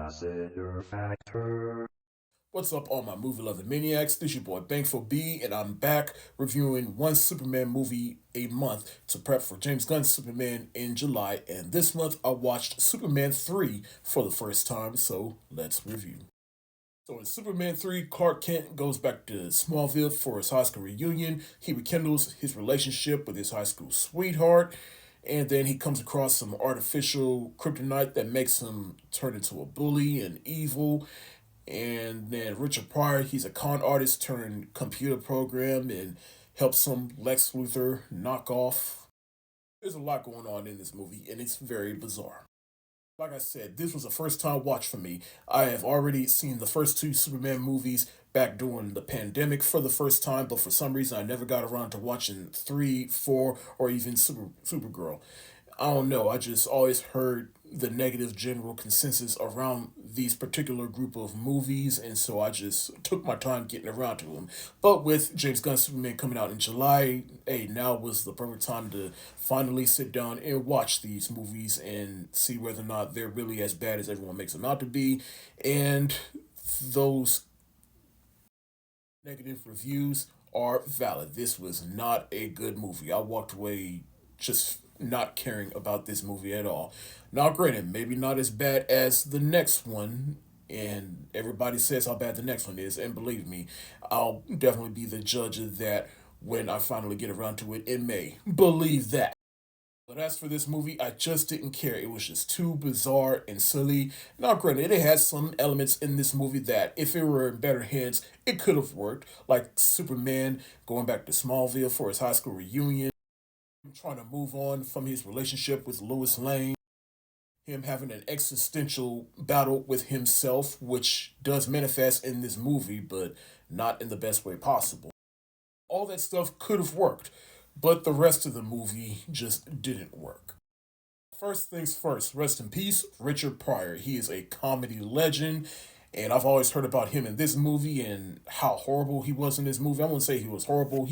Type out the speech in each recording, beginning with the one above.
Lassiter Factor. What's up, all my movie loving maniacs? This your boy Bankful B, and I'm back reviewing one Superman movie a month to prep for James Gunn's Superman in July. And this month I watched Superman 3 for the first time, so let's review. So in Superman 3, Clark Kent goes back to Smallville for his high school reunion. He rekindles his relationship with his high school sweetheart, and then he comes across some artificial kryptonite that makes him turn into a bully and evil. And then Richard Pryor, he's a con artist turned computer program and helps some Lex Luthor knock off. There's a lot going on in this movie, and it's very bizarre. Like I said, this was a first time watch for me. I have already seen the first two Superman movies back during the pandemic for the first time, but for some reason I never got around to watching 3, 4, or even Supergirl. I don't know. I just always heard the negative general consensus around these particular group of movies, and so I just took my time getting around to them. But with James Gunn's Superman coming out in July, hey, now was the perfect time to finally sit down and watch these movies and see whether or not they're really as bad as everyone makes them out to be. And those negative reviews are valid. This was not a good movie. I walked away just not caring about this movie at all. Now, granted, maybe not as bad as the next one, and everybody says how bad the next one is, and believe me, I'll definitely be the judge of that when I finally get around to it in May. Believe that. But as for this movie, I just didn't care. It was just too bizarre and silly. Now, granted, it has some elements in this movie that, if it were in better hands, it could have worked. Like Superman going back to Smallville for his high school reunion, trying to move on from his relationship with Lois Lane, him having an existential battle with himself, which does manifest in this movie, but not in the best way possible. All that stuff could have worked, but the rest of the movie just didn't work. First things first, rest in peace, Richard Pryor. He is a comedy legend, and I've always heard about him in this movie and how horrible he was in this movie. I wouldn't say he was horrible.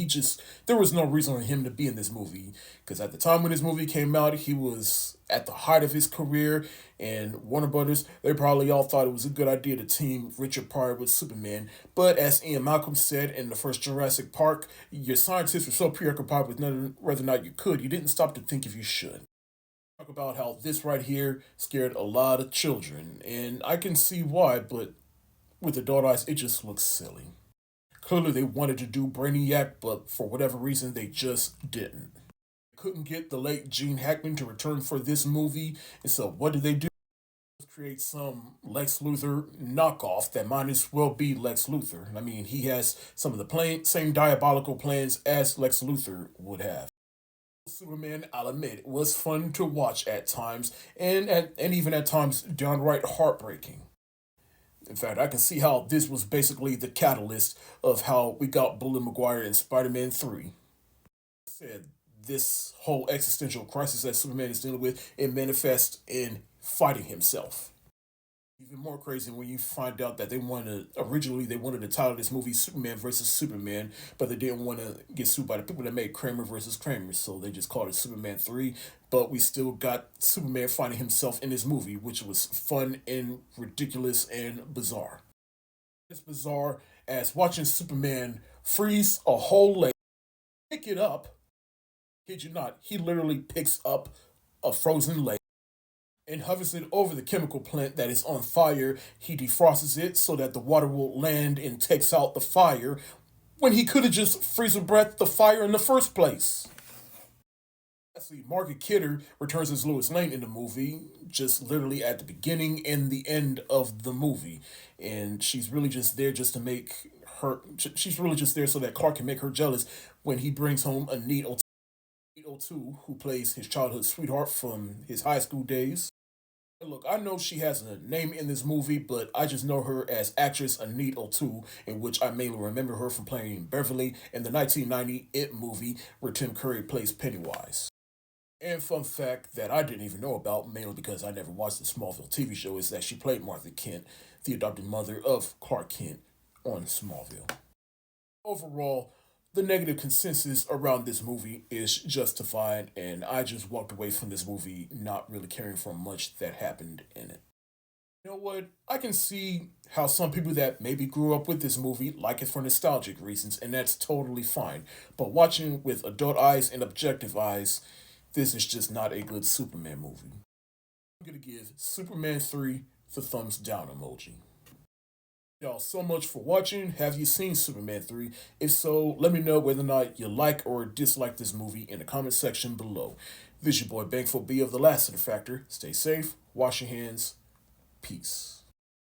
There was no reason for him to be in this movie. Because at the time when this movie came out, he was at the height of his career, and Warner Brothers, they probably all thought it was a good idea to team Richard Pryor with Superman. But as Ian Malcolm said in the first Jurassic Park, your scientists were so preoccupied with whether or not you could, you didn't stop to think if you should. Talk about how this right here scared a lot of children, and I can see why, but with adult eyes, it just looks silly. Clearly, they wanted to do Brainiac, but for whatever reason, they just didn't. Couldn't get the late Gene Hackman to return for this movie, and so what did they do? Create some Lex Luthor knockoff that might as well be Lex Luthor. I mean, he has some of the same diabolical plans as Lex Luthor would have. Superman, I'll admit, it was fun to watch at times, and even at times downright heartbreaking. In fact, I can see how this was basically the catalyst of how we got Bullet Maguire in Spider-Man 3. I said this whole existential crisis that Superman is dealing with, it manifests in fighting himself. Even more crazy when you find out that originally they wanted to title this movie Superman versus Superman, but they didn't want to get sued by the people that made Kramer versus Kramer, so they just called it Superman 3. But we still got Superman finding himself in this movie, which was fun and ridiculous and bizarre. It's bizarre as watching Superman freeze a whole lake, pick it up, kid you not, he literally picks up a frozen lake and hovers it over the chemical plant that is on fire. He defrosts it so that the water will land and takes out the fire when he could have just freeze breath the fire in the first place. Lastly, Margaret Kidder returns as Lois Lane in the movie, just literally at the beginning and the end of the movie. And she's really just there just to make she's really just there so that Clark can make her jealous when he brings home a neat 02, who plays his childhood sweetheart from his high school days. Look, I know she has a name in this movie, but I just know her as actress Anit O'Toole, in which I mainly remember her from playing Beverly in the 1990 It movie, where Tim Curry plays Pennywise. And fun fact that I didn't even know about, mainly because I never watched the Smallville TV show, is that she played Martha Kent, the adopted mother of Clark Kent on Smallville. Overall, the negative consensus around this movie is justified, and I just walked away from this movie not really caring for much that happened in it. You know what? I can see how some people that maybe grew up with this movie like it for nostalgic reasons, and that's totally fine. But watching with adult eyes and objective eyes, this is just not a good Superman movie. I'm gonna give Superman 3 the thumbs down emoji. Y'all so much for watching. Have you seen Superman 3? If so, let me know whether or not you like or dislike this movie in the comment section below. This is your boy Bankful B of the Lassiter Factor. Stay safe, wash your hands, peace.